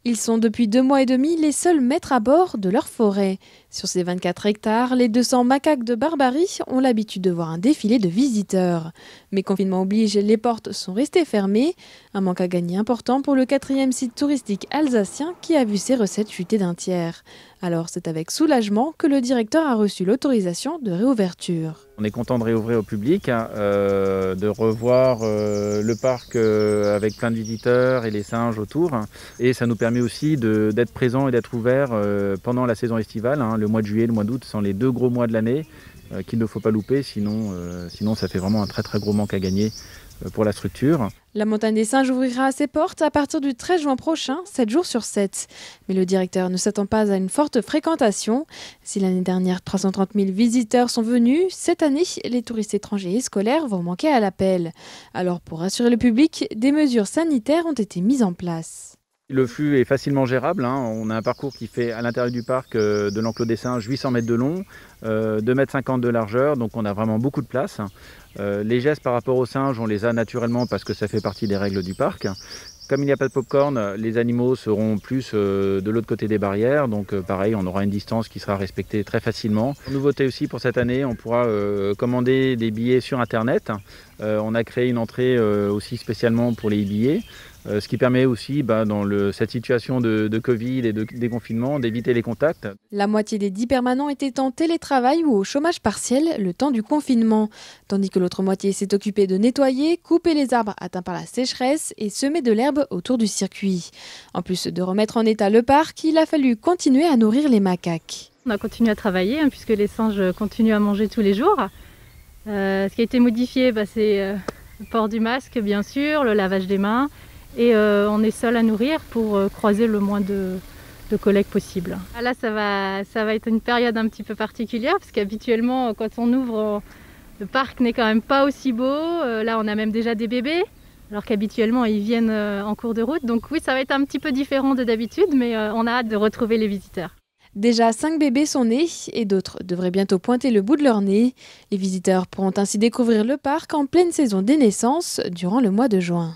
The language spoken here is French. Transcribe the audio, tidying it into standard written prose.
Ils sont depuis 2 mois et demi les seuls maîtres à bord de leur forêt. Sur ces 24 hectares, les 200 macaques de Barbarie ont l'habitude de voir un défilé de visiteurs. Mais confinement oblige, les portes sont restées fermées. Un manque à gagner important pour le 4e site touristique alsacien qui a vu ses recettes chuter d'un tiers. Alors c'est avec soulagement que le directeur a reçu l'autorisation de réouverture. On est content de réouvrir au public, de revoir le parc avec plein de visiteurs et les singes autour. Et ça nous permet aussi d'être présents et d'être ouverts pendant la saison estivale. Le mois de juillet, le mois d'août sont les 2 gros mois de l'année qu'il ne faut pas louper, sinon ça fait vraiment un très très gros manque à gagner pour la structure. La montagne des singes ouvrira ses portes à partir du 13 juin prochain, 7 jours sur 7. Mais le directeur ne s'attend pas à une forte fréquentation. Si l'année dernière 330 000 visiteurs sont venus, cette année, les touristes étrangers et scolaires vont manquer à l'appel. Alors pour rassurer le public, des mesures sanitaires ont été mises en place. Le flux est facilement gérable. On a un parcours qui fait à l'intérieur du parc de l'enclos des singes 800 mètres de long, 2,50 m de largeur, donc on a vraiment beaucoup de place. Les gestes par rapport aux singes, on les a naturellement parce que ça fait partie des règles du parc. Comme il n'y a pas de popcorn, les animaux seront plus de l'autre côté des barrières, donc pareil, on aura une distance qui sera respectée très facilement. Nouveauté aussi pour cette année, on pourra commander des billets sur Internet. On a créé une entrée aussi spécialement pour les billets. Ce qui permet aussi, dans cette situation de Covid et de déconfinement, d'éviter les contacts. La moitié des 10 permanents étaient en télétravail ou au chômage partiel le temps du confinement, tandis que l'autre moitié s'est occupée de nettoyer, couper les arbres atteints par la sécheresse et semer de l'herbe autour du circuit. En plus de remettre en état le parc, il a fallu continuer à nourrir les macaques. On a continué à travailler puisque les singes continuent à manger tous les jours. Ce qui a été modifié, c'est le port du masque, bien sûr, le lavage des mains. Et on est seul à nourrir pour croiser le moins de collègues possible. Là, ça va être une période un petit peu particulière parce qu'habituellement, quand on ouvre, le parc n'est quand même pas aussi beau. Là, on a même déjà des bébés, alors qu'habituellement, ils viennent en cours de route. Donc oui, ça va être un petit peu différent de d'habitude, mais on a hâte de retrouver les visiteurs. Déjà 5 bébés sont nés et d'autres devraient bientôt pointer le bout de leur nez. Les visiteurs pourront ainsi découvrir le parc en pleine saison des naissances durant le mois de juin.